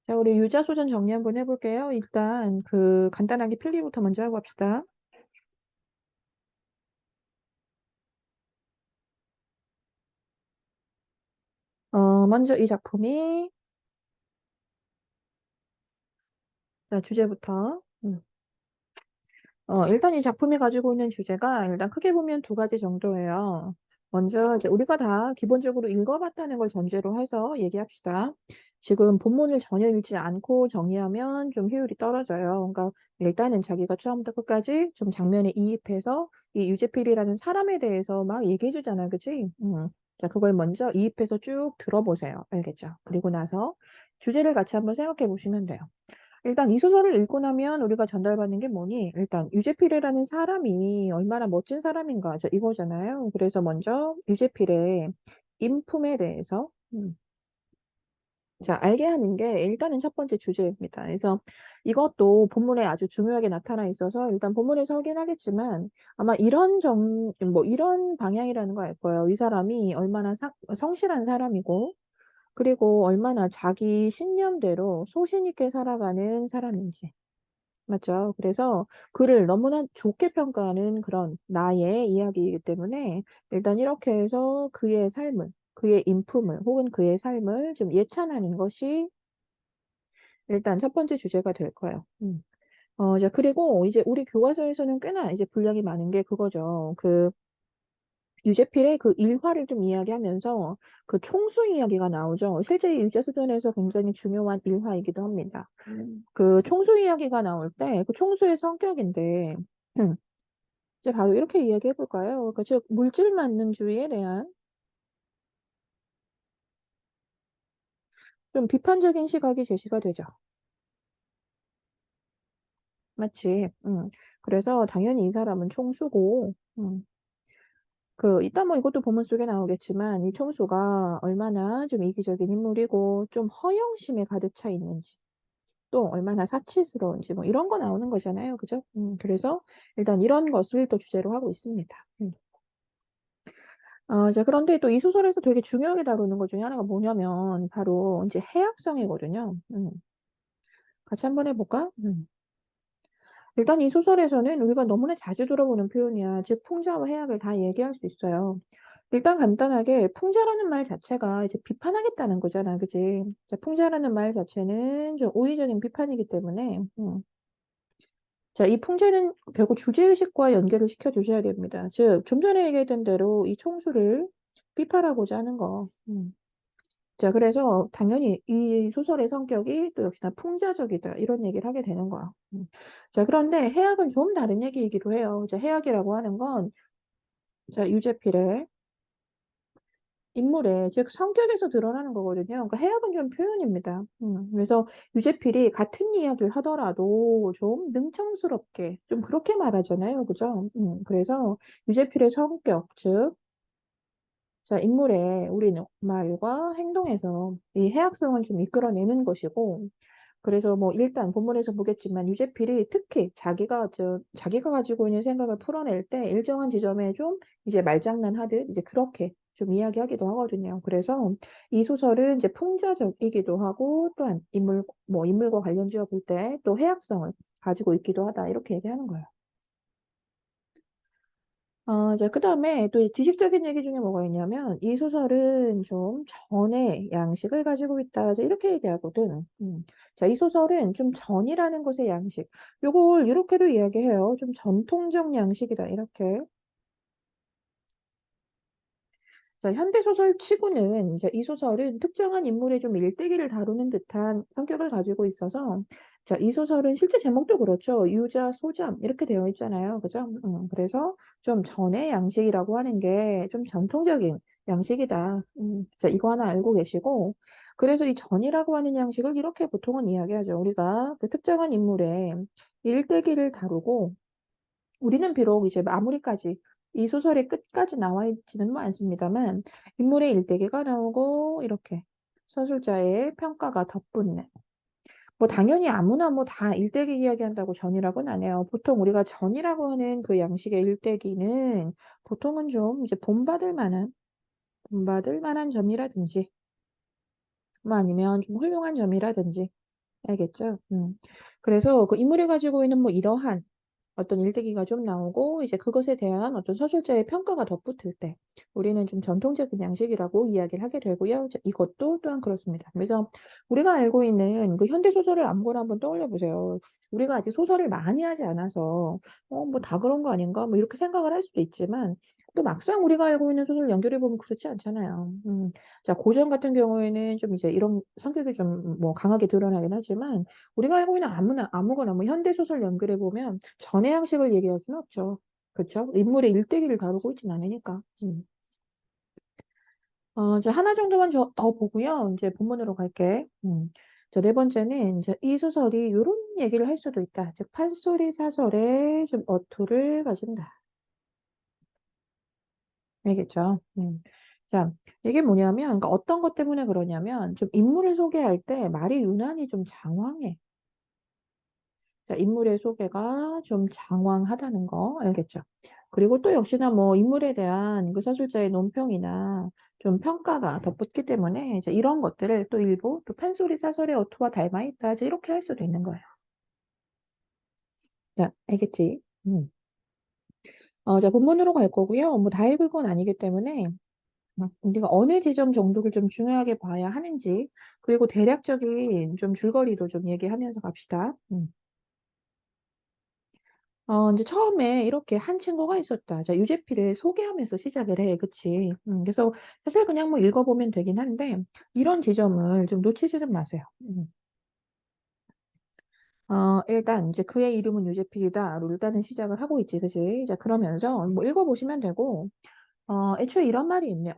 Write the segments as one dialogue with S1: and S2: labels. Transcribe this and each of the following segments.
S1: 자, 우리 유자소전 정리 한번 해볼게요. 일단 간단하게 필기부터 먼저 하고 합시다. 먼저 이 작품이 자, 주제부터. 일단 이 작품이 가지고 있는 주제가 일단 크게 보면 두 가지 정도예요. 먼저 이제 우리가 다 기본적으로 읽어봤다는 걸 전제로 해서 얘기합시다. 지금 본문을 전혀 읽지 않고 정리하면 좀 효율이 떨어져요. 그러니까 일단은 자기가 처음부터 끝까지 좀 장면에 이입해서 이 유재필이라는 사람에 대해서 막 얘기해 주잖아, 그치? 자, 그걸 먼저 이입해서 쭉 들어보세요. 알겠죠? 그리고 나서 주제를 같이 한번 생각해 보시면 돼요. 일단 이 소설을 읽고 나면 우리가 전달받는 게 뭐니? 일단 유재필이라는 사람이 얼마나 멋진 사람인가 이거잖아요. 그래서 먼저 유재필의 인품에 대해서 자, 알게 하는 게 일단은 첫 번째 주제입니다. 그래서 이것도 본문에 아주 중요하게 나타나 있어서 일단 본문에서 하긴 하겠지만 아마 이런 방향이라는 거 알 거예요. 이 사람이 얼마나 성실한 사람이고 그리고 얼마나 자기 신념대로 소신 있게 살아가는 사람인지. 맞죠? 그래서 그를 너무나 좋게 평가하는 그런 나의 이야기이기 때문에 일단 이렇게 해서 그의 삶을, 그의 인품을 혹은 그의 삶을 좀 예찬하는 것이 일단 첫 번째 주제가 될 거예요. 자, 그리고 이제 우리 교과서에서는 꽤나 이제 분량이 많은 게 그거죠. 유재필의 그 일화를 좀 이야기하면서 그 총수 이야기가 나오죠. 실제 유재수전에서 굉장히 중요한 일화이기도 합니다. 그 총수 이야기가 나올 때 그 총수의 성격인데 이제 바로 이렇게 이야기해 볼까요? 그 즉 물질 만능주의에 대한 좀 비판적인 시각이 제시가 되죠. 마치 그래서 당연히 이 사람은 총수고 이따 뭐 이것도 본문 속에 나오겠지만 이 총수가 얼마나 좀 이기적인 인물이고 좀 허영심에 가득 차 있는지 또 얼마나 사치스러운지 뭐 이런 거 나오는 거잖아요. 그죠? 그래서 일단 이런 것을 또 주제로 하고 있습니다. 자, 그런데 또 이 소설에서 되게 중요하게 다루는 것 중에 하나가 뭐냐면 바로 이제 해악성이거든요. 같이 한번 해볼까? 일단 이 소설에서는 우리가 너무나 자주 들어보는 표현이야. 즉, 풍자와 해악을 다 얘기할 수 있어요. 일단 간단하게 풍자라는 말 자체가 이제 비판하겠다는 거잖아. 그지? 자, 풍자라는 말 자체는 좀 우의적인 비판이기 때문에, 자, 이 풍자는 결국 주제의식과 연결을 시켜주셔야 됩니다. 즉, 좀 전에 얘기했던 대로 이 총수를 비판하고자 하는 거. 자, 그래서 당연히 이 소설의 성격이 또 역시나 풍자적이다. 이런 얘기를 하게 되는 거야. 자, 그런데 해악은 좀 다른 얘기이기도 해요. 자, 해악이라고 하는 건, 자, 유재필의 인물의, 즉, 성격에서 드러나는 거거든요. 그러니까 해악은 좀 표현입니다. 그래서 유재필이 같은 이야기를 하더라도 좀 능청스럽게, 좀 그렇게 말하잖아요. 그죠? 그래서 유재필의 성격, 즉, 자, 인물의 우리 말과 행동에서 이 해악성을 좀 이끌어내는 것이고, 그래서 뭐 일단 본문에서 보겠지만 유재필이 특히 자기가 가지고 있는 생각을 풀어낼 때 일정한 지점에 좀 이제 말장난하듯 이제 그렇게 좀 이야기하기도 하거든요. 그래서 이 소설은 이제 풍자적이기도 하고 또한 인물과 관련 지어 볼 때 또 해악성을 가지고 있기도 하다. 이렇게 얘기하는 거예요. 이제 그다음에 또 이 지식적인 얘기 중에 뭐가 있냐면 이 소설은 좀 전의 양식을 가지고 있다. 이제 이렇게 얘기하거든. 자, 이 소설은 좀 전이라는 것의 양식. 요걸 이렇게도 이야기해요. 좀 전통적 양식이다. 이렇게. 자, 현대소설 치고는 이제 이 소설은 특정한 인물의 좀 일대기를 다루는 듯한 성격을 가지고 있어서 자, 이 소설은 실제 제목도 그렇죠. 유자, 소잠 이렇게 되어 있잖아요. 그죠? 그래서 좀 전의 양식이라고 하는 게 좀 전통적인 양식이다. 자, 이거 하나 알고 계시고 그래서 이 전이라고 하는 양식을 이렇게 보통은 이야기하죠. 우리가 그 특정한 인물의 일대기를 다루고 우리는 비록 이제 마무리까지 이 소설의 끝까지 나와 있지는 않습니다만 인물의 일대기가 나오고 이렇게 서술자의 평가가 덧붙는 뭐 당연히 아무나 뭐 다 일대기 이야기한다고 전이라고는 안 해요. 보통 우리가 전이라고 하는 그 양식의 일대기는 보통은 좀 이제 본받을 만한 점이라든지 뭐 아니면 좀 훌륭한 점이라든지 알겠죠? 그래서 그 인물이 가지고 있는 뭐 이러한 어떤 일대기가 좀 나오고 이제 그것에 대한 어떤 서술자의 평가가 덧붙을 때 우리는 좀 전통적인 양식이라고 이야기를 하게 되고요. 이것도 또한 그렇습니다. 그래서 우리가 알고 있는 그 현대 소설을 아무거나 한번 떠올려 보세요. 우리가 아직 소설을 많이 하지 않아서 뭐 다 그런 거 아닌가 뭐 이렇게 생각을 할 수도 있지만 또 막상 우리가 알고 있는 소설을 연결해 보면 그렇지 않잖아요. 자, 고전 같은 경우에는 좀 이제 이런 성격이 좀 뭐 강하게 드러나긴 하지만 우리가 알고 있는 아무거나 뭐 현대 소설 연결해 보면 전의 양식을 얘기할 수는 없죠. 그쵸? 인물의 일대기를 다루고 있진 않으니까. 이제 하나 정도만 더 보고요. 이제 본문으로 갈게. 자, 네 번째는 이제 이 소설이 요런 얘기를 할 수도 있다. 즉 판소리 사설의 좀 어투를 가진다. 알겠죠? 자, 이게 뭐냐면 그러니까 어떤 것 때문에 그러냐면 좀 인물을 소개할 때 말이 유난히 좀 장황해. 자, 인물의 소개가 좀 장황하다는 거 알겠죠? 그리고 또 역시나 뭐 인물에 대한 그 서술자의 논평이나 좀 평가가 덧붙기 때문에 이제 이런 것들을 또 일부 또 판소리 사설의 어투와 닮아 있다. 이제 이렇게 할 수도 있는 거예요. 자, 알겠지? 자, 본문으로 갈 거고요. 뭐 다 읽을 건 아니기 때문에 우리가 어느 지점 정도를 좀 중요하게 봐야 하는지 그리고 대략적인 좀 줄거리도 좀 얘기하면서 갑시다. 이제 처음에 이렇게 한 친구가 있었다. 자, 유제피를 소개하면서 시작을 해. 그치? 그래서 사실 그냥 뭐 읽어보면 되긴 한데, 이런 지점을 좀 놓치지는 마세요. 일단 이제 그의 이름은 유제필이다로 일단은 시작을 하고 있지. 그치? 자, 그러면서 뭐 읽어보시면 되고, 애초에 이런 말이 있네.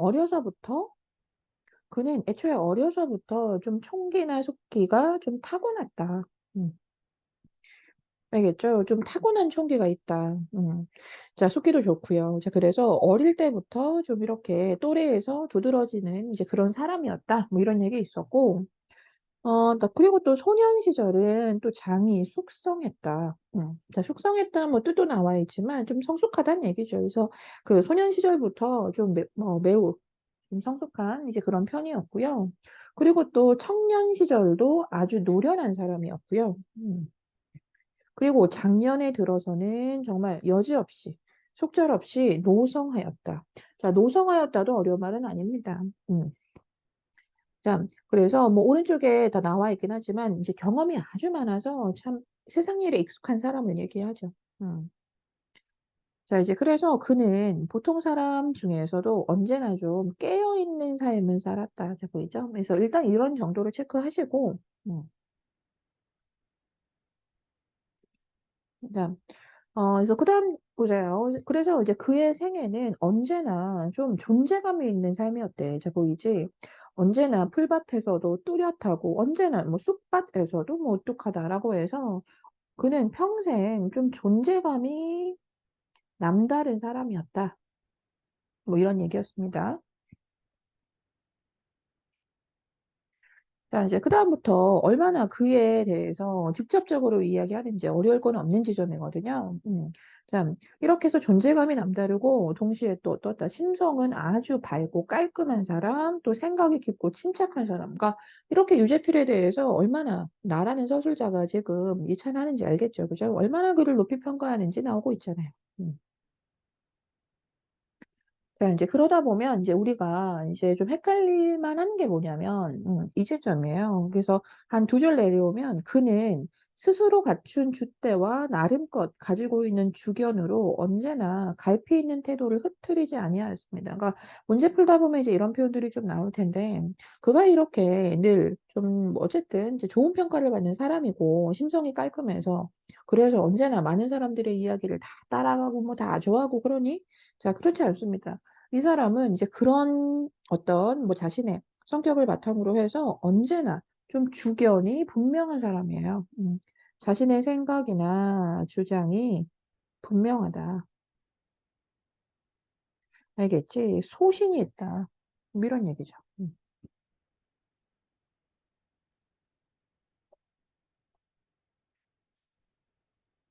S1: 그는 애초에 어려서부터 좀 총기나 속기가 좀 타고났다. 음. 알겠죠? 좀 타고난 총기가 있다. 자, 숫기도 좋고요. 자, 그래서 어릴 때부터 좀 이렇게 또래에서 두드러지는 이제 그런 사람이었다. 뭐 이런 얘기 있었고, 그리고 또 소년 시절은 또 장이 숙성했다. 자, 숙성했다 뭐 뜻도 나와 있지만 좀 성숙하다는 얘기죠. 그래서 그 소년 시절부터 좀 매우 좀 성숙한 이제 그런 편이었고요. 그리고 또 청년 시절도 아주 노련한 사람이었고요. 그리고 작년에 들어서는 정말 여지없이 속절없이 노성하였다. 자, 노성하였다도 어려운 말은 아닙니다. 자, 그래서 뭐 오른쪽에 다 나와 있긴 하지만 이제 경험이 아주 많아서 참 세상 일에 익숙한 사람을 얘기하죠. 음. 자, 이제 그래서 그는 보통 사람 중에서도 언제나 좀 깨어있는 삶을 살았다. 자, 보이죠? 그래서 일단 이런 정도로 체크하시고, 음. 자, 그래서 그다음 보자요. 그래서 이제 그의 생애는 언제나 좀 존재감이 있는 삶이었대. 자, 보이지? 언제나 풀밭에서도 뚜렷하고 언제나 뭐 쑥밭에서도 뭐 우뚝하다라고 해서 그는 평생 좀 존재감이 남다른 사람이었다. 뭐 이런 얘기였습니다. 자, 이제 그다음부터 얼마나 그에 대해서 직접적으로 이야기하는지 어려울 건 없는 지점이거든요. 자, 이렇게 해서 존재감이 남다르고 동시에 또 어떻다. 심성은 아주 밝고 깔끔한 사람, 또 생각이 깊고 침착한 사람. 그러니까 이렇게 유재필에 대해서 얼마나 나라는 서술자가 지금 이찬하는지 알겠죠. 그죠? 얼마나 그를 높이 평가하는지 나오고 있잖아요. 음. 자, 이제 그러다 보면 이제 우리가 이제 좀 헷갈릴 만한 게 뭐냐면, 이 지점이에요. 그래서 한 두 줄 내려오면 그는 스스로 갖춘 줏대와 나름껏 가지고 있는 주견으로 언제나 갈피 있는 태도를 흐트리지 아니하였습니다. 그러니까 문제 풀다 보면 이제 이런 표현들이 좀 나올 텐데, 그가 이렇게 늘 좀 어쨌든 이제 좋은 평가를 받는 사람이고 심성이 깔끔해서 그래서 언제나 많은 사람들의 이야기를 다 따라가고 뭐 다 좋아하고 그러니 자, 그렇지 않습니다. 이 사람은 이제 그런 어떤 뭐 자신의 성격을 바탕으로 해서 언제나 좀 주견이 분명한 사람이에요. 자신의 생각이나 주장이 분명하다. 알겠지? 소신이 있다. 뭐 이런 얘기죠.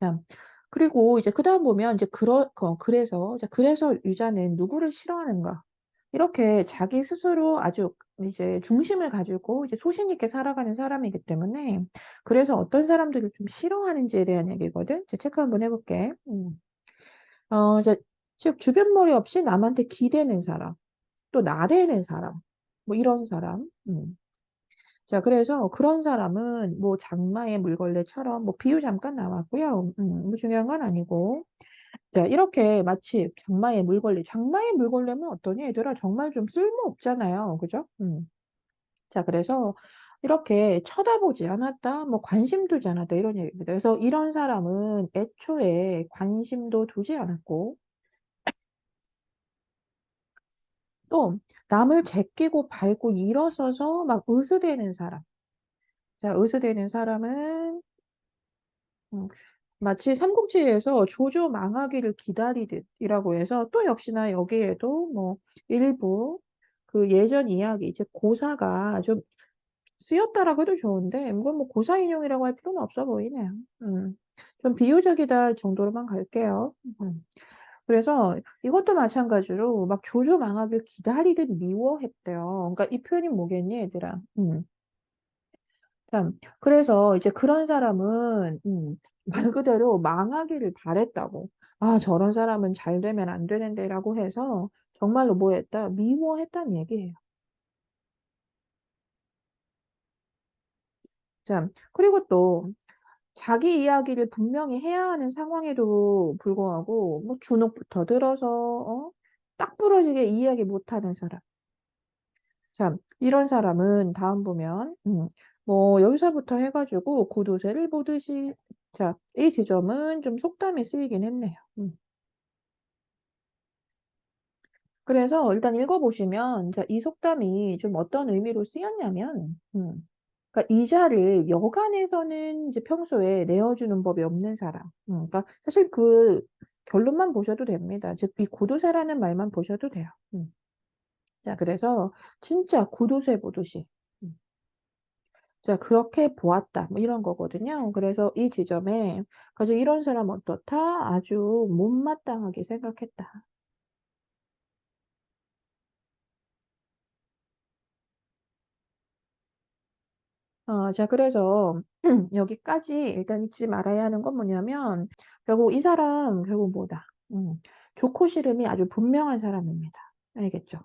S1: 자, 그리고 이제 그 다음 보면 이제 그래서 유자는 누구를 싫어하는가? 이렇게 자기 스스로 아주 이제 중심을 가지고 이제 소신 있게 살아가는 사람이기 때문에 그래서 어떤 사람들을 좀 싫어하는지에 대한 얘기거든. 이제 체크 한번 해 볼게. 이제 즉 주변머리 없이 남한테 기대는 사람, 또 나대는 사람, 뭐 이런 사람. 자, 그래서 그런 사람은 뭐 장마의 물걸레처럼 뭐 비유 잠깐 나왔고요. 뭐 중요한 건 아니고. 자, 이렇게 마치 장마의 물걸레. 장마의 물걸레면 어떠니? 얘들아, 정말 좀 쓸모없잖아요. 그죠? 자, 그래서 이렇게 쳐다보지 않았다, 뭐 관심 두지 않았다, 이런 얘기입니다. 그래서 이런 사람은 애초에 관심도 두지 않았고, 또 남을 제끼고 밟고 일어서서 막 으스대는 사람. 자, 으스대는 사람은 음, 마치 삼국지에서 조조 망하기를 기다리듯이라고 해서 또 역시나 여기에도 뭐 일부 그 예전 이야기 이제 고사가 좀 쓰였다라고 해도 좋은데 이건 뭐 고사 인용이라고 할 필요는 없어 보이네요. 좀 비유적이다 정도로만 갈게요. 그래서 이것도 마찬가지로 막 조조 망하길 기다리듯 미워했대요. 그러니까 이 표현이 뭐겠니, 얘들아? 참, 그래서 이제 그런 사람은 말 그대로 망하기를 바랬다고. 아, 저런 사람은 잘 되면 안 되는데라고 해서 정말로 뭐 했다? 미워했다는 얘기예요. 참, 그리고 또 자기 이야기를 분명히 해야 하는 상황에도 불구하고 뭐 주눅부터 들어서 딱 부러지게 이야기 못하는 사람. 참, 이런 사람은 다음 보면 뭐 여기서부터 해가지고 구두쇠를 보듯이 자, 이 지점은 좀 속담이 쓰이긴 했네요. 그래서 일단 읽어보시면 자, 이 속담이 좀 어떤 의미로 쓰였냐면 그러니까 이자를 여간에서는 이제 평소에 내어주는 법이 없는 사람. 그러니까 사실 그 결론만 보셔도 됩니다. 즉, 이 구두쇠라는 말만 보셔도 돼요. 자, 그래서 진짜 구두쇠 보듯이. 음. 자, 그렇게 보았다. 뭐 이런 거거든요. 그래서 이 지점에 가지고 이런 사람 어떻다? 아주 못마땅하게 생각했다. 자, 그래서 여기까지 일단 잊지 말아야 하는 건 뭐냐면 결국 이 사람 결국 뭐다? 좋고 싫음이 아주 분명한 사람입니다. 알겠죠?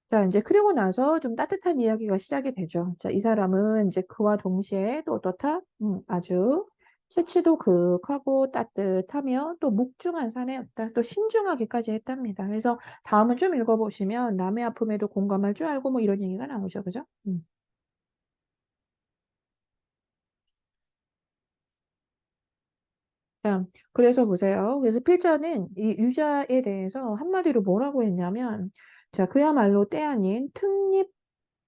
S1: 자, 이제 그리고 나서 좀 따뜻한 이야기가 시작이 되죠. 자, 이 사람은 이제 그와 동시에 또 어떻다? 아주 체취도 극하고 따뜻하며 또 묵중한 사내였다. 또 신중하기까지 했답니다. 그래서 다음은 좀 읽어보시면 남의 아픔에도 공감할 줄 알고 뭐 이런 얘기가 나오죠. 그죠? 자, 그래서 보세요. 그래서 필자는 이 유자에 대해서 한마디로 뭐라고 했냐면, 자, 그야말로 때 아닌 특립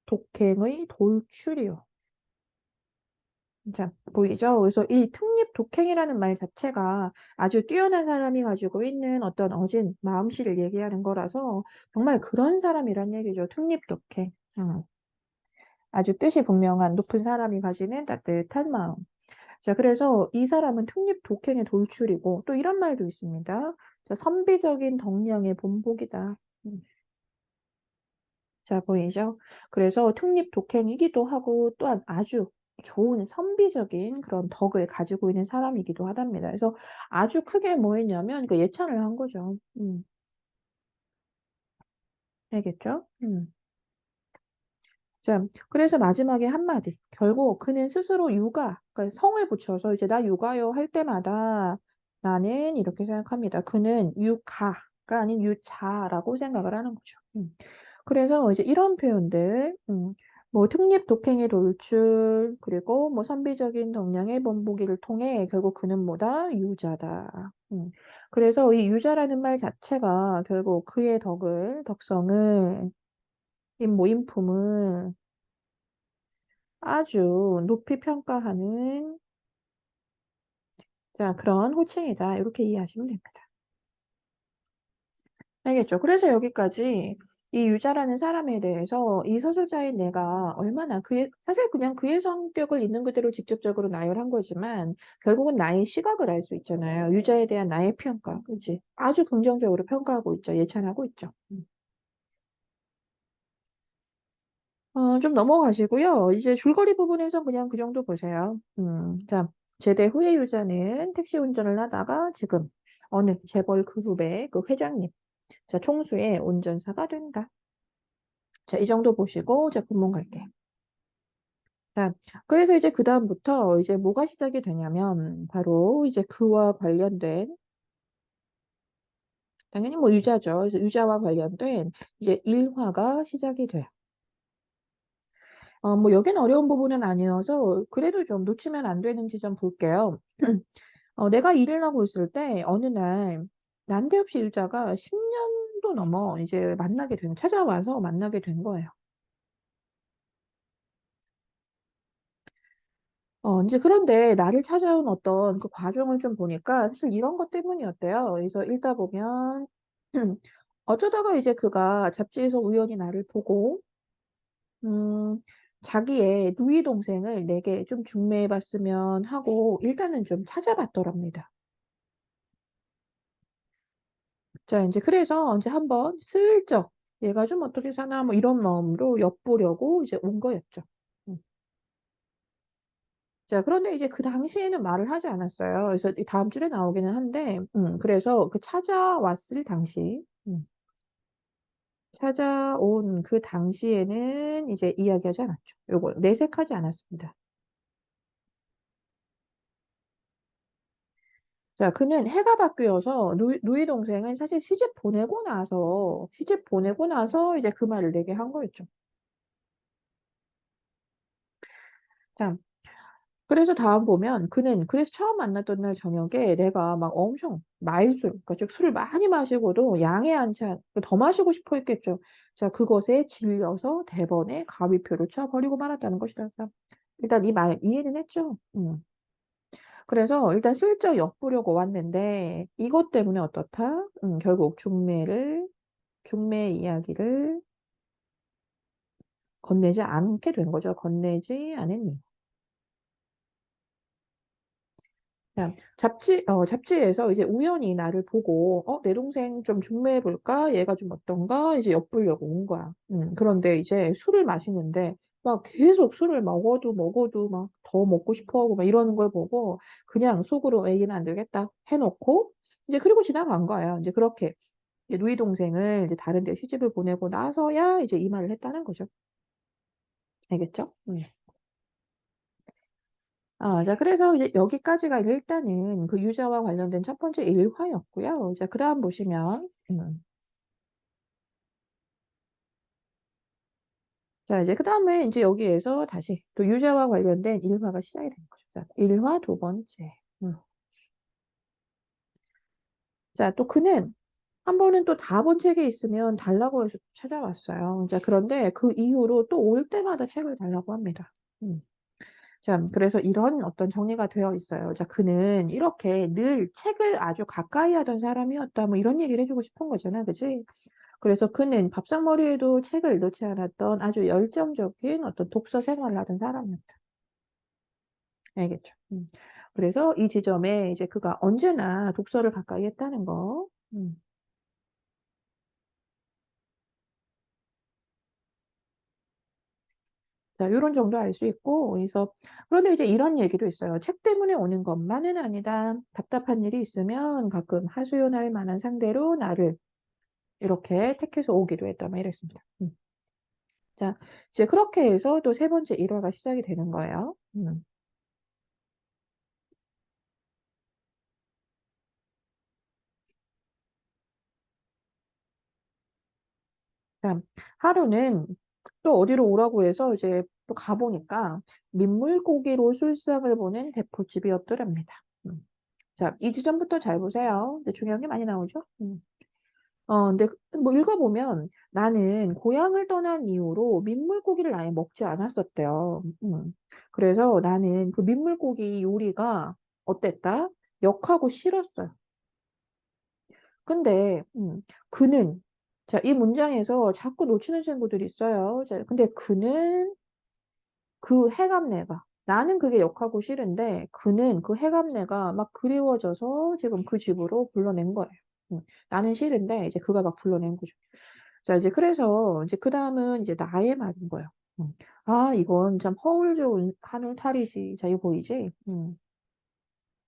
S1: 독행의 돌출이요. 자, 보이죠? 그래서 이 특립 독행이라는 말 자체가 아주 뛰어난 사람이 가지고 있는 어떤 어진 마음씨를 얘기하는 거라서 정말 그런 사람이란 얘기죠. 특립 독행. 아주 뜻이 분명한 높은 사람이 가지는 따뜻한 마음. 자, 그래서 이 사람은 특립 독행의 돌출이고 또 이런 말도 있습니다. 자, 선비적인 덕량의 본보기다. 음, 자, 보이죠? 그래서 특립 독행이기도 하고 또한 아주 좋은 선비적인 그런 덕을 가지고 있는 사람이기도 하답니다. 그래서 아주 크게 뭐 했냐면 그 예찬을 한 거죠. 알겠죠? 자, 그래서 마지막에 한마디. 결국 그는 스스로 육아, 그러니까 성을 붙여서 이제 나 육아요 할 때마다 나는 이렇게 생각합니다. 그는 육가가 아닌 유자라고 생각을 하는 거죠. 그래서 이제 이런 표현들, 뭐 특립 독행의 돌출, 그리고 뭐 선비적인 덕량의 본보기를 통해 결국 그는 뭐다? 유자다. 그래서 이 유자라는 말 자체가 결국 그의 덕을, 덕성을, 뭐 인품을 아주 높이 평가하는 자, 그런 호칭이다. 이렇게 이해하시면 됩니다. 알겠죠? 그래서 여기까지 이 유자라는 사람에 대해서 이 서술자인 내가 얼마나 그의 사실 그냥 그의 성격을 있는 그대로 직접적으로 나열한 거지만 결국은 나의 시각을 알 수 있잖아요. 유자에 대한 나의 평가. 그치? 아주 긍정적으로 평가하고 있죠. 예찬하고 있죠. 좀 넘어가시고요. 이제 줄거리 부분에선 그냥 그 정도 보세요. 자, 제대 후에 유자는 택시 운전을 하다가 지금 어느 재벌 그룹의 그 회장님, 자, 총수의 운전사가 된다. 자, 이 정도 보시고, 자, 본문 갈게요. 자, 그래서 이제 그다음부터 이제 뭐가 시작이 되냐면, 바로 이제 그와 관련된, 당연히 뭐 유자죠. 그래서 유자와 관련된 이제 일화가 시작이 돼요. 뭐 여긴 어려운 부분은 아니어서 그래도 좀 놓치면 안 되는 지점 볼게요. 내가 일을 하고 있을 때 어느 날 난데없이 유자가 10년도 넘어 이제 찾아와서 만나게 된 거예요. 이제 그런데 나를 찾아온 어떤 그 과정을 좀 보니까 사실 이런 것 때문이었대요. 그래서 읽다 보면 어쩌다가 이제 그가 잡지에서 우연히 나를 보고 음, 자기의 누이 동생을 내게 좀 중매해 봤으면 하고 일단은 좀 찾아봤더랍니다. 자, 이제 그래서 이제 한번 슬쩍 얘가 좀 어떻게 사나 뭐 이런 마음으로 엿보려고 이제 온 거였죠. 음. 자, 그런데 이제 그 당시에는 말을 하지 않았어요. 그래서 이 다음 줄에 나오기는 한데, 그래서 그 찾아왔을 당시, 찾아온 그 당시에는 이제 이야기하지 않았죠. 요걸 내색하지 않았습니다. 자, 그는 해가 바뀌어서 누이 동생을 사실 시집 보내고 나서 이제 그 말을 내게 한 거였죠. 자, 그래서 다음 보면 그래서 처음 만났던 날 저녁에 내가 막 엄청 그러니까 즉 술을 많이 마시고도 양에 한 찬 더 마시고 싶어 했겠죠. 자, 그것에 질려서 대번에 가위표를 쳐버리고 말았다는 것이다. 자, 일단 이 말 이해는 했죠. 그래서 일단 슬쩍 엿보려고 왔는데 이것 때문에 어떻다? 결국 중매 이야기를 건네지 않게 된 거죠. 건네지 않은 이유. 그냥 잡지에서 이제 우연히 나를 보고, 내 동생 좀 중매해 볼까? 얘가 좀 어떤가? 이제 엿보려고 온 거야. 그런데 이제 술을 마시는데, 막 계속 술을 먹어도 막 더 먹고 싶어 하고 막 이러는 걸 보고, 그냥 속으로 얘기는 안 되겠다 해놓고, 이제 그리고 지나간 거예요. 이제 그렇게 이제 누이 동생을 이제 다른 데 시집을 보내고 나서야 이제 이 말을 했다는 거죠. 알겠죠? 자, 그래서 이제 여기까지가 일단은 그 유자와 관련된 첫 번째 일화였고요. 자, 그 다음 보시면, 자, 이제 그 다음에 이제 여기에서 다시 또 유자와 관련된 일화가 시작이 되는 거죠. 자, 일화 두 번째. 음. 자, 또 그는 한 번은 또 다 본 책이 있으면 달라고 해서 찾아왔어요. 자, 그런데 그 이후로 또 올 때마다 책을 달라고 합니다. 음. 자, 그래서 이런 어떤 정리가 되어 있어요. 자, 그는 이렇게 늘 책을 아주 가까이 하던 사람이었다. 뭐 이런 얘기를 해주고 싶은 거잖아. 그지? 그래서 그는 밥상머리에도 책을 놓지 않았던 아주 열정적인 어떤 독서 생활을 하던 사람이었다. 알겠죠? 그래서 이 지점에 이제 그가 언제나 독서를 가까이 했다는 거. 자, 요런 정도 알 수 있고, 그래서, 그런데 이제 이런 얘기도 있어요. 책 때문에 오는 것만은 아니다. 답답한 일이 있으면 가끔 하소연할 만한 상대로 나를 이렇게 택해서 오기도 했다. 막 이랬습니다. 자, 이제 그렇게 해서 또 세 번째 일화가 시작이 되는 거예요. 자, 하루는 또 어디로 오라고 해서 이제 또 가보니까 민물고기로 술상을 보는 대포집이었더랍니다. 자, 이 지점부터 잘 보세요. 근데 중요한 게 많이 나오죠? 근데 뭐 읽어보면 나는 고향을 떠난 이후로 민물고기를 아예 먹지 않았었대요. 그래서 나는 그 민물고기 요리가 어땠다? 역하고 싫었어요. 근데 그는 자, 이 문장에서 자꾸 놓치는 친구들이 있어요. 자, 근데 그는 그 해감래가 나는 그게 역하고 싫은데 그는 그 해감래가 막 그리워져서 지금 그 집으로 불러낸 거예요. 나는 싫은데 이제 그가 막 불러낸 거죠. 자, 이제 그래서 이제 그다음은 이제 나의 말인 거예요. 아, 이건 참 허울 좋은 한울 탈이지. 자, 이거 보이지?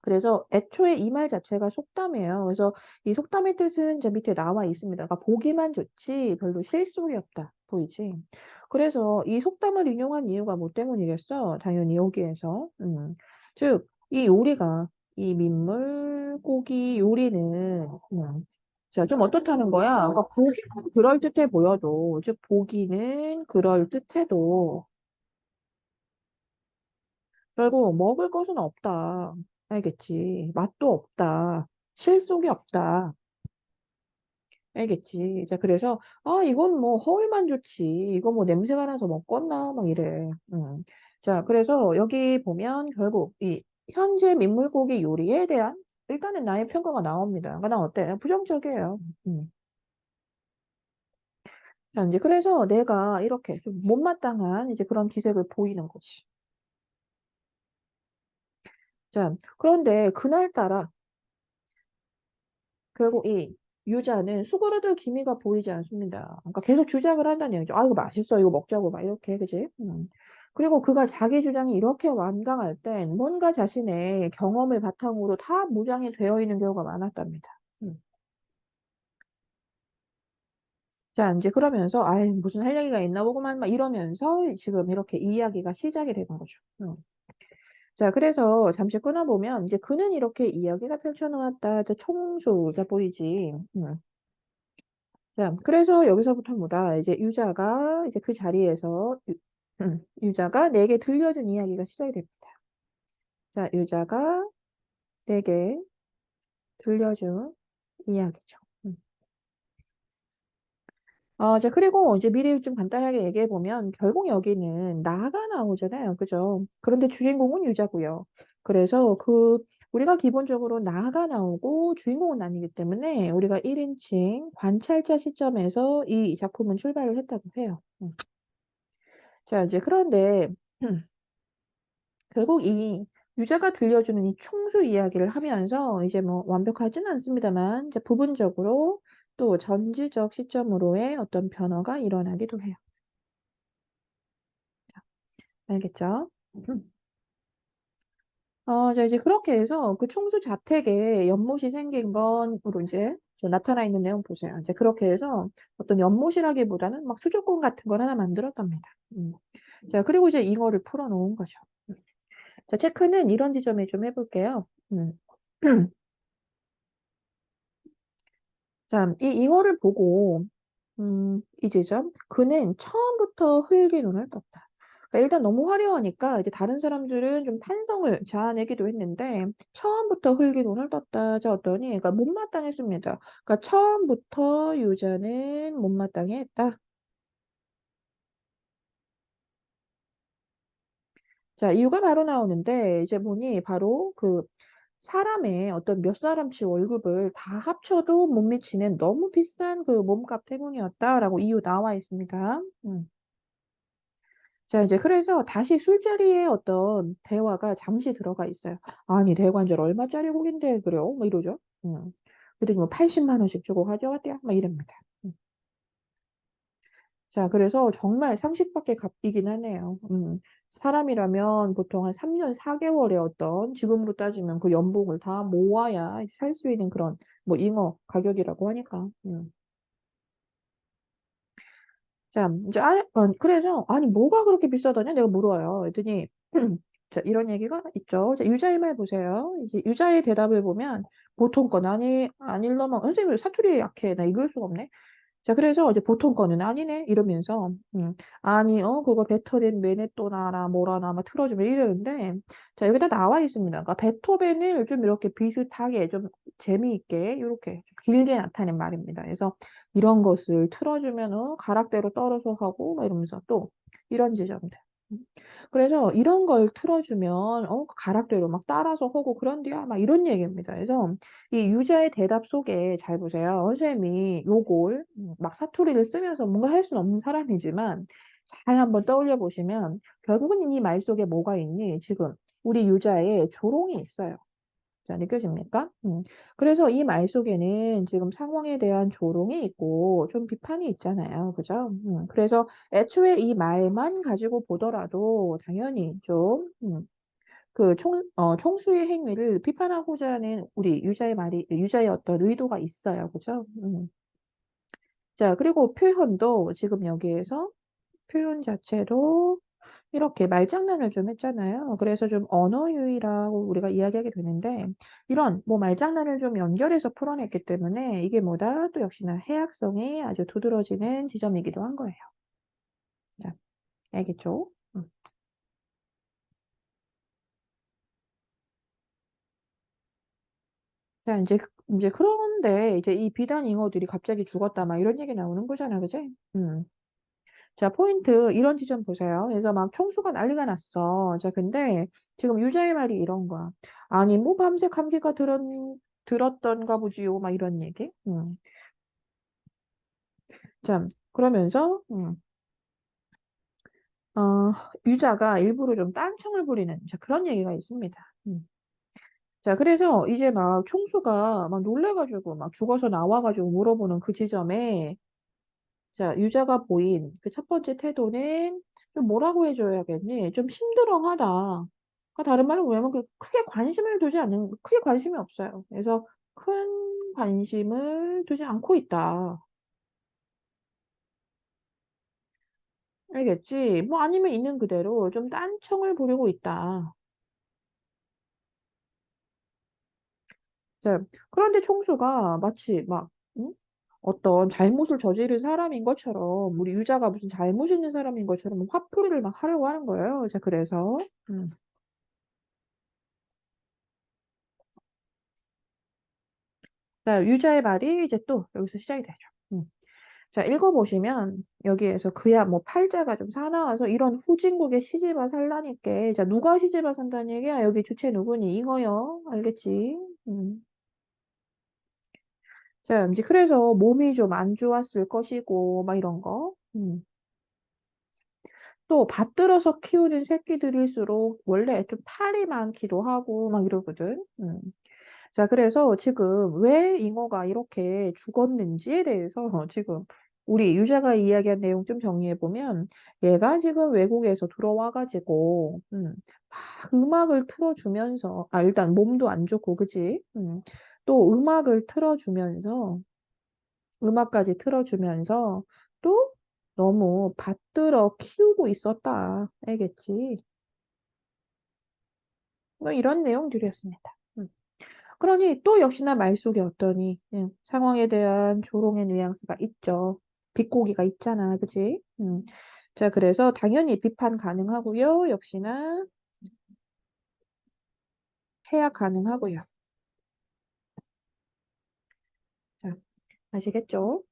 S1: 그래서 애초에 이 말 자체가 속담이에요. 그래서 이 속담의 뜻은 저 밑에 나와 있습니다. 그러니까 보기만 좋지 별로 실속이 없다. 보이지? 그래서 이 속담을 인용한 이유가 뭐 때문이겠어? 당연히 여기에서. 즉, 이 요리가, 이 민물고기 요리는, 자, 좀 어떻다는 거야? 그러니까 보기는 그럴듯해 보여도, 즉, 보기는 그럴듯해도, 결국 먹을 것은 없다. 알겠지? 맛도 없다. 실속이 없다. 알겠지? 자, 그래서, 아, 이건 뭐 허울만 좋지. 이거 뭐 냄새가 나서 먹겠나? 막 이래. 자, 그래서 여기 보면 결국 이 현재 민물고기 요리에 대한 일단은 나의 평가가 나옵니다. 그러니까 난 어때? 부정적이에요. 자, 이제 그래서 내가 이렇게 좀 못마땅한 이제 그런 기색을 보이는 거지. 자, 그런데 그날따라 결국 이 유자는 수그러들 기미가 보이지 않습니다. 그러니까 계속 주장을 한다는 얘기죠. 아, 이거 맛있어. 이거 먹자고. 막 이렇게, 그지? 그리고 그가 자기 주장이 이렇게 완강할 땐 뭔가 자신의 경험을 바탕으로 다 무장이 되어 있는 경우가 많았답니다. 음. 자, 이제 그러면서, 아이, 무슨 할 얘기가 있나 보구만, 막 이러면서 지금 이렇게 이야기가 시작이 되는 거죠. 자, 그래서 잠시 끊어보면, 이제 그는 이렇게 이야기가 펼쳐놓았다. 자, 총수, 자, 보이지? 자, 그래서 여기서부터 뭐다? 이제 유자가 이제 그 자리에서 유자가 내게 들려준 이야기가 시작이 됩니다. 자, 유자가 내게 들려준 이야기죠. 자, 그리고 이제 미리 좀 간단하게 얘기해 보면 결국 여기는 나가 나오잖아요. 그죠? 그런데 주인공은 유자고요. 그래서 우리가 기본적으로 나가 나오고 주인공은 아니기 때문에 우리가 1인칭 관찰자 시점에서 이 작품은 출발을 했다고 해요. 자, 이제 그런데 결국 이 유자가 들려주는 이 총수 이야기를 하면서 이제 뭐 완벽하지는 않습니다만 이제 부분적으로 또 전지적 시점으로의 어떤 변화가 일어나기도 해요. 알겠죠? 음. 자, 이제 그렇게 해서 그 총수 자택에 연못이 생긴 건으로 이제 저 나타나 있는 내용 보세요. 이제 그렇게 해서 어떤 연못이라기보다는 막 수족관 같은 걸 하나 만들었답니다. 자, 그리고 이제 잉어를 풀어놓은 거죠. 자, 체크는 이런 지점에 좀 해볼게요. 음. 자, 이 잉어를 보고 이 지점 그는 처음부터 흙의 눈을 떴다. 그러니까 일단 너무 화려하니까 이제 다른 사람들은 좀 탄성을 자아내기도 했는데 처음부터 흙의 눈을 떴다. 자, 어떠니? 그러니까 못마땅했습니다. 그러니까 처음부터 유자는 못마땅해 했다. 자, 이유가 바로 나오는데 이제 보니 바로 그 사람의 어떤 몇 사람치 월급을 다 합쳐도 못 미치는 너무 비싼 그 몸값 때문이었다라고 이유 나와 있습니다. 자, 이제 그래서 다시 술자리에 어떤 대화가 잠시 들어가 있어요. 아니, 대관절 얼마짜리 곡인데 그래요? 뭐 이러죠. 그랬더니 뭐 80만 원씩 주고 가져왔대요. 막 이럽니다. 자, 그래서 정말 상식밖의 값이긴 하네요. 사람이라면 보통 한 3년 4개월의 어떤 지금으로 따지면 그 연봉을 다 모아야 살 수 있는 그런 뭐 잉어 가격이라고 하니까. 자, 이제 그래서 아니 뭐가 그렇게 비싸다냐 내가 물어요. 그랬더니 자, 이런 얘기가 있죠. 자, 유자의 말 보세요. 이제 유자의 대답을 보면 보통 건 아닐려면 선생님 사투리에 약해. 나 읽을 수가 없네. 자, 그래서 이제 보통 거는 아니네 이러면서 아니 그거 베토벤 베네토나라 뭐라나 막 틀어주면 이러는데 자, 여기다 나와 있습니다. 그러니까 베토벤을 좀 이렇게 비슷하게 좀 재미있게 이렇게 좀 길게 나타낸 말입니다. 그래서 이런 것을 틀어주면 가락대로 떨어서 하고 막 이러면서 또 이런 지점들. 음. 그래서 이런 걸 틀어주면 그 가락대로 막 따라서 하고 그런대요. 막 이런 얘기입니다. 그래서 이 유자의 대답 속에 잘 보세요. 선생님이 요걸 막 사투리를 쓰면서 뭔가 할 수는 없는 사람이지만 잘 한번 떠올려 보시면 결국은 이 말 속에 뭐가 있니? 지금 우리 유자에 조롱이 있어요. 자, 느껴집니까? 그래서 이 말 속에는 지금 상황에 대한 조롱이 있고 좀 비판이 있잖아요. 그죠? 그래서 애초에 이 말만 가지고 보더라도 당연히 좀, 총수의 행위를 비판하고자 하는 우리 유자의 말이, 유자의 어떤 의도가 있어요. 그죠? 자, 그리고 표현도 지금 여기에서 표현 자체도 이렇게 말장난을 좀 했잖아요. 그래서 좀 언어유희라고 우리가 이야기하게 되는데 이런 뭐 말장난을 좀 연결해서 풀어냈기 때문에 이게 뭐다? 또 역시나 해학성이 아주 두드러지는 지점이기도 한 거예요. 자, 알겠죠? 자, 이제 그런데 이제 이 비단 잉어들이 갑자기 죽었다 막 이런 얘기 나오는 거잖아, 그지? 자, 포인트 이런 지점 보세요. 그래서 막 총수가 난리가 났어. 자, 근데 지금 유자의 말이 이런 거야. 아니, 뭐 밤새 감기가 들었던가 보지요. 막 이런 얘기. 자, 그러면서 어, 유자가 일부러 좀 딴청을 부리는 자, 그런 얘기가 있습니다. 자, 그래서 이제 막 총수가 막 놀래가지고 막 죽어서 나와가지고 물어보는 그 지점에 자, 유자가 보인 그 첫 번째 태도는 좀 뭐라고 해줘야겠니? 좀 심드렁하다. 그러니까 다른 말로 뭐냐면 크게 관심을 두지 않는, 크게 관심이 없어요. 그래서 큰 관심을 두지 않고 있다. 알겠지? 뭐 아니면 있는 그대로 좀 딴청을 부리고 있다. 자, 그런데 총수가 마치 막, 응? 어떤 잘못을 저지른 사람인 것처럼, 우리 유자가 무슨 잘못 있는 사람인 것처럼 화풀이를 막 하려고 하는 거예요. 자, 그래서, 음. 자, 유자의 말이 이제 또 여기서 시작이 되죠. 자, 읽어보시면 여기에서 그야 뭐 팔자가 좀 사나워서 이런 후진국에 시집와 살라니까. 자, 누가 시집와 산다는 얘기야? 여기 주체 누구니? 이거요. 알겠지? 자, 이제 그래서 몸이 좀 안 좋았을 것이고, 막 이런 거. 또 받들어서 키우는 새끼들일수록 원래 좀 탈이 많기도 하고, 막 이러거든. 자, 그래서 지금 왜 잉어가 이렇게 죽었는지에 대해서 지금 우리 유자가 이야기한 내용 좀 정리해보면 얘가 지금 외국에서 들어와가지고 막 음악을 틀어주면서 일단 몸도 안 좋고 그지? 또 음악을 틀어주면서 음악까지 틀어주면서 또 너무 받들어 키우고 있었다. 알겠지? 뭐 이런 내용들이었습니다. 음. 그러니 또 역시나 말 속에 어떠니 상황에 대한 조롱의 뉘앙스가 있죠. 비꼬기가 있잖아, 그치? 자, 그래서 당연히 비판 가능하고요. 역시나 해야 가능하고요. 자, 아시겠죠?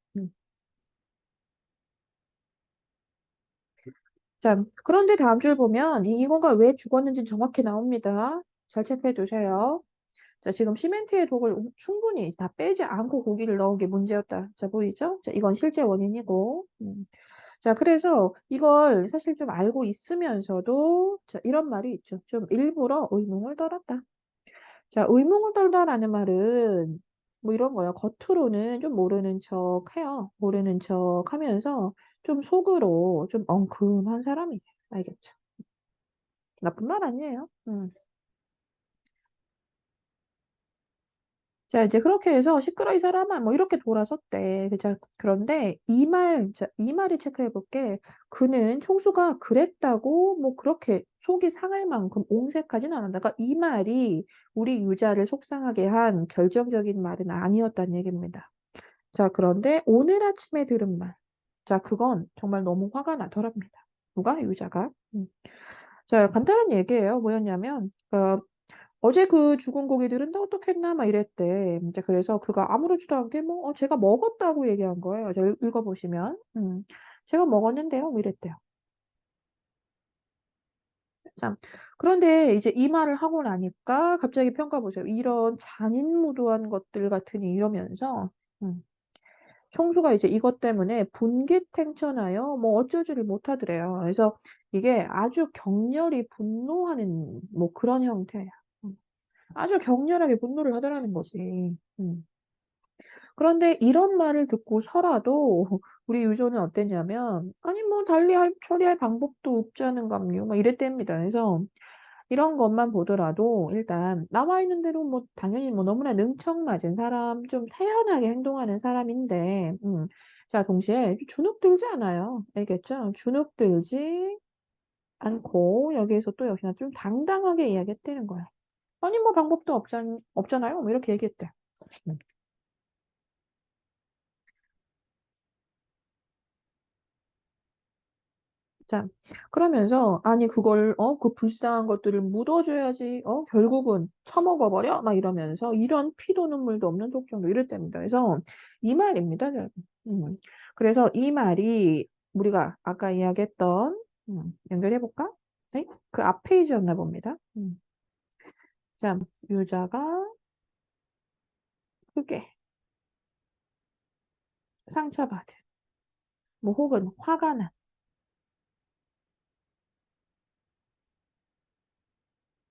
S1: 자, 그런데 다음 줄 보면 이 이거가 왜 죽었는지 정확히 나옵니다. 잘 체크해 두세요. 자, 지금 시멘트의 독을 충분히 다 빼지 않고 고기를 넣은 게 문제였다. 자, 보이죠? 자, 이건 실제 원인이고. 자, 그래서 이걸 사실 좀 알고 있으면서도 자, 이런 말이 있죠. 좀 일부러 의문을 떨었다. 자, 의문을 떨다라는 말은 뭐 이런 거예요. 겉으로는 좀 모르는 척 해요. 모르는 척 하면서 좀 속으로 좀 엉큼한 사람이에요. 알겠죠? 나쁜 말 아니에요. 자, 이제 그렇게 해서 시끄러 이 사람아 뭐 이렇게 돌아섰대. 자, 그런데 이 말을 체크해 볼게. 그는 총수가 그랬다고 뭐 그렇게 속이 상할 만큼 옹색하진 않았다. 그러니까 이 말이 우리 유자를 속상하게 한 결정적인 말은 아니었다는 얘기입니다. 자, 그런데 오늘 아침에 들은 말. 자, 그건 정말 너무 화가 나더랍니다. 누가? 유자가. 자, 간단한 얘기예요. 뭐였냐면, 어제 그 죽은 고기들은 다 어떻겠나 막 이랬대. 이제 그래서 그가 아무렇지도 않게 뭐 제가 먹었다고 얘기한 거예요. 제가 읽어보시면 제가 먹었는데요. 뭐 이랬대요. 자, 그런데 이제 이 말을 하고 나니까 갑자기 평가 보세요. "이런 잔인무도한 것들 같으니." 이러면서 음 총수가 이제 이것 때문에 분기탱천하여 뭐 어쩌지를 못하더래요. 그래서 이게 아주 격렬히 분노하는 뭐 그런 형태야. 음. 아주 격렬하게 분노를 하더라는 거지. 음. 그런데 이런 말을 듣고서라도 우리 유저는 어땠냐면 "아니 뭐 달리할 처리할 방법도 없지 않은감요." 막 이랬답니다. 그래서 이런 것만 보더라도 일단 나와 있는 대로 뭐 당연히 뭐 너무나 능청맞은 사람, 좀 태연하게 행동하는 사람인데 자 동시에 주눅들지 않아요. 알겠죠? 주눅들지 않고 여기에서 또 역시나 좀 당당하게 이야기했다는 거야. "아니 뭐 방법도 없잖아요." 뭐 이렇게 얘기했대. 음. 자 그러면서 "아니 그걸 그 불쌍한 것들을 묻어 줘야지. 결국은 처먹어 버려?" 막 이러면서 이런 피도 눈물도 없는 독점도 이랬답니다. 그래서 이 말입니다 결국. 음. 그래서 이 말이 우리가 아까 이야기했던 연결해 볼까? 네? 그 앞 페이지였나 봅니다. 자 유자가 크게 상처받은 뭐 혹은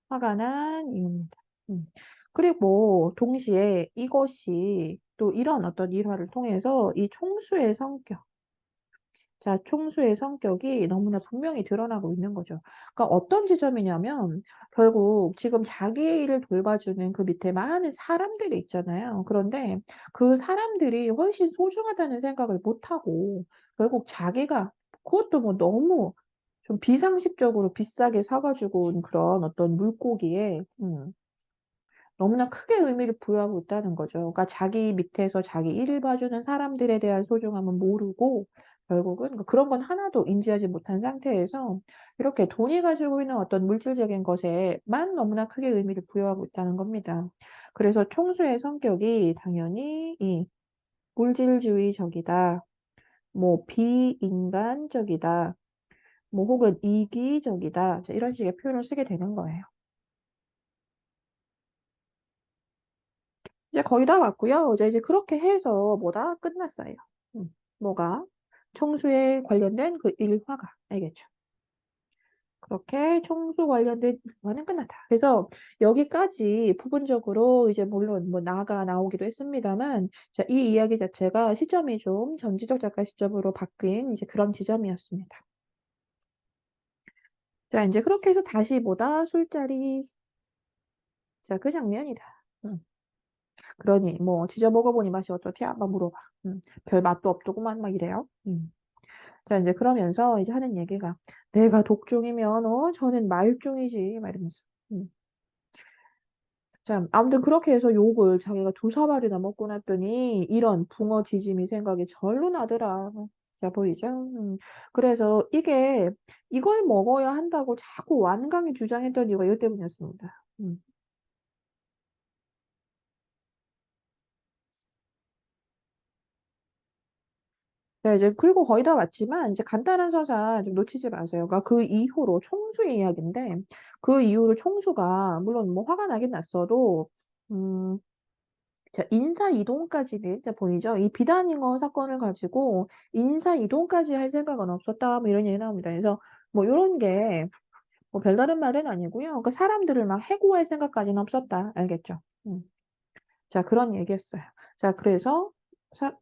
S1: 화가 난 이유입니다. 음. 그리고 동시에 이것이 또 이런 어떤 일화를 통해서 이 총수의 성격 자 총수의 성격이 너무나 분명히 드러나고 있는 거죠. 그러니까 어떤 지점이냐면 결국 지금 자기의 일을 돌봐주는 그 밑에 많은 사람들이 있잖아요. 그런데 그 사람들이 훨씬 소중하다는 생각을 못 하고 결국 자기가 그것도 뭐 너무 좀 비상식적으로 비싸게 사 가지고 온 그런 어떤 물고기에 너무나 크게 의미를 부여하고 있다는 거죠. 그러니까 자기 밑에서 자기 일을 봐주는 사람들에 대한 소중함은 모르고 결국은 그런 건 하나도 인지하지 못한 상태에서 이렇게 돈이 가지고 있는 어떤 물질적인 것에만 너무나 크게 의미를 부여하고 있다는 겁니다. 그래서 총수의 성격이 당연히 이 물질주의적이다, 뭐 비인간적이다, 뭐 혹은 이기적이다. 자 이런 식의 표현을 쓰게 되는 거예요. 이제 거의 다 왔고요. 이제 그렇게 해서 뭐다? 끝났어요. 뭐가? 청소에 관련된 그 일화가. 알겠죠? 그렇게 청소 관련된 일화는 끝났다. 그래서 여기까지 부분적으로 이제 물론 뭐 나가 나오기도 했습니다만 자 이 이야기 자체가 시점이 좀 전지적 작가 시점으로 바뀐 이제 그런 지점이었습니다. 자 인제 그렇게 해서 다시 뭐다? 술자리. 자 그 장면이다. 음. 그러니 뭐 "지져 먹어 보니 맛이 어떻냐?" 막 물어봐. "별 맛도 없더구만." 막 이래요. 자 인제 그러면서 이제 하는 얘기가 "내가 독종이면 저는 말종이지." 막 이러면서. 음. 자 아무튼 그렇게 해서 욕을 자기가 두 사발이나 먹고 났더니 이런 붕어 지짐이 생각이 절로 나더라. 자 보이죠? 그래서 이게 이걸 먹어야 한다고 자꾸 완강히 주장했던 이유가 이것 때문이었습니다. 음. 네 이제 그리고 거의 다 왔지만 이제 간단한 서사 좀 놓치지 마세요. 그러니까 그 이후로 총수의 이야기인데 그 이후로 총수가 물론 뭐 화가 나긴 났어도 음 자 인사 이동까지는 자 보이죠? 이 비단잉어 사건을 가지고 인사 이동까지 할 생각은 없었다 뭐 이런 얘기 나옵니다. 그래서 뭐 요런 게 뭐 별다른 말은 아니고요. 그러니까 사람들을 막 해고할 생각까지는 없었다. 알겠죠? 자 그런 얘기였어요. 자 그래서 사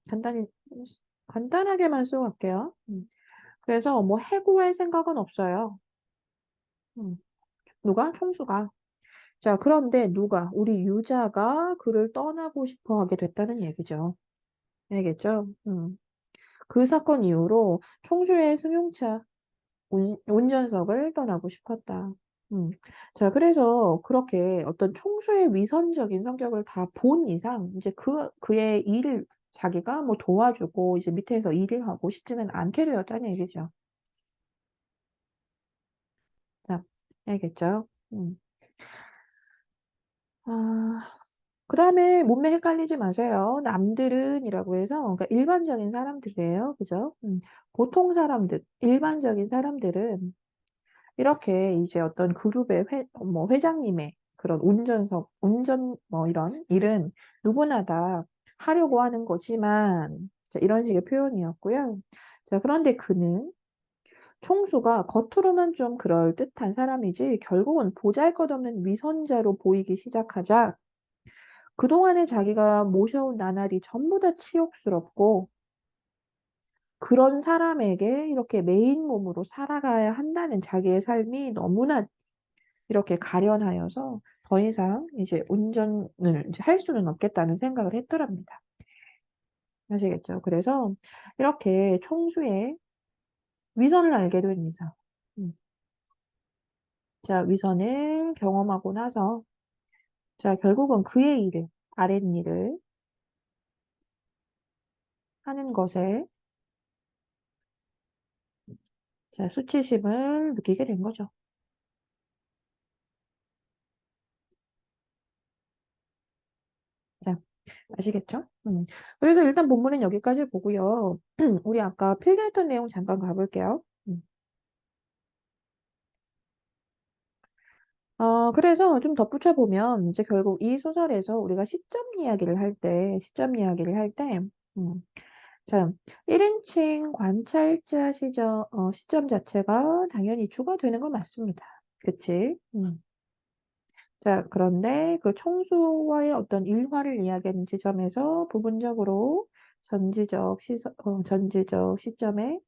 S1: 간단히 간단하게만 쓰고 갈게요. 그래서 뭐 해고할 생각은 없어요. 음. 누가? 총수가. 자 그런데 누가? 우리 유자가 그를 떠나고 싶어 하게 됐다는 얘기죠. 알겠죠? 그 사건 이후로 총수의 승용차 운전석을 떠나고 싶었다. 음. 자 그래서 그렇게 어떤 총수의 위선적인 성격을 다 본 이상 이제 그의 일을 자기가 뭐 도와주고 이제 밑에서 일을 하고 싶지는 않게 되었다는 얘기죠. 자 알겠죠? 아 그다음에 문맥 헷갈리지 마세요. 남들은이라고 해서 그러니까 일반적인 사람들이에요. 그죠? 보통 사람들, 일반적인 사람들은 이렇게 이제 어떤 그룹의 뭐 회장님의 그런 운전 뭐 이런 일은 누구나 다 하려고 하는 거지만, 자, 이런 식의 표현이었고요. 자, 그런데 그는 총수가 겉으로만 좀 그럴듯한 사람이지 결국은 보잘것없는 위선자로 보이기 시작하자 그동안에 자기가 모셔온 나날이 전부 다 치욕스럽고 그런 사람에게 이렇게 메인 몸으로 살아가야 한다는 자기의 삶이 너무나 이렇게 가련하여서 더 이상 이제 운전을 이제 할 수는 없겠다는 생각을 했더랍니다. 아시겠죠? 그래서 이렇게 총수의 위선을 알게 된 이상, 음, 자, 위선을 경험하고 나서, 자, 결국은 그의 일을, 아랫일을 하는 것에, 자, 수치심을 느끼게 된 거죠. 자, 아시겠죠? 그래서 일단 본문은 여기까지 보고요. 우리 아까 필기했던 내용 잠깐 가볼게요. 그래서 좀 덧붙여 보면 이제 결국 이 소설에서 우리가 시점 이야기를 할 때, 음, 자, 1인칭 관찰자 시점 자체가 당연히 주가 되는 건 맞습니다. 그치? 자, 그런데 그 총수와의 어떤 일화를 이야기하는 지점에서 부분적으로 전지적 시점의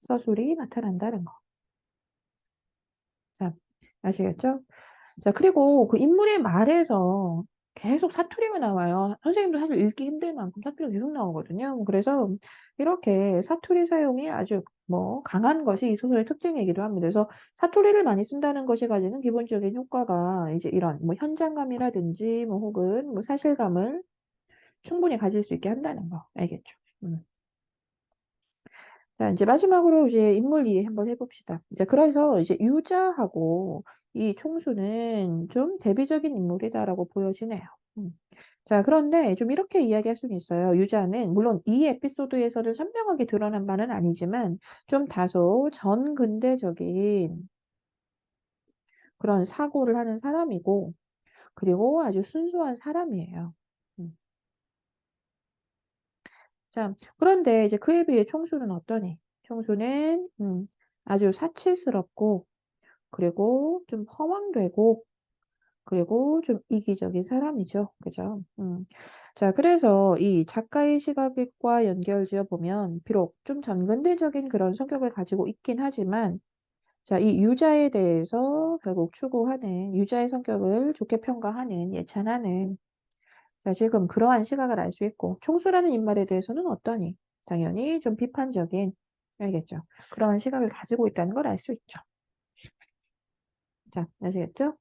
S1: 서술이 나타난다는 거. 자, 아시겠죠? 자, 그리고 그 인물의 말에서 계속 사투리가 나와요. 선생님도 사실 읽기 힘들 만큼 사투리가 계속 나오거든요. 그래서 이렇게 사투리 사용이 아주 뭐 강한 것이 이 소설의 특징이기도 합니다. 그래서 사투리를 많이 쓴다는 것이 가지는 기본적인 효과가 이제 이런 뭐 현장감이라든지 뭐 혹은 뭐 사실감을 충분히 가질 수 있게 한다는 거. 알겠죠? 자, 이제 마지막으로 이제 인물 이해 한번 해봅시다. 이제 그래서 이제 유자하고 이 총수는 좀 대비적인 인물이다라고 보여지네요. 음. 자, 그런데 좀 이렇게 이야기할 수는 있어요. 유자는 물론 이 에피소드에서는 선명하게 드러난 바는 아니지만 좀 다소 전근대적인 그런 사고를 하는 사람이고 그리고 아주 순수한 사람이에요. 음. 자, 그런데 이제 그에 비해 총수는 어떠니? 총수는 아주 사치스럽고 그리고 좀 허망되고 그리고 좀 이기적인 사람이죠. 그죠? 자, 그래서 이 작가의 시각과 연결지어 보면 비록 좀 전근대적인 그런 성격을 가지고 있긴 하지만 자, 이 유자에 대해서 결국 추구하는 유자의 성격을 좋게 평가하는 예찬하는 자, 지금 그러한 시각을 알 수 있고 총수라는 인물에 대해서는 어떠니? 당연히 좀 비판적인 알겠죠? 그러한 시각을 가지고 있다는 걸 알 수 있죠. 자, 아시겠죠?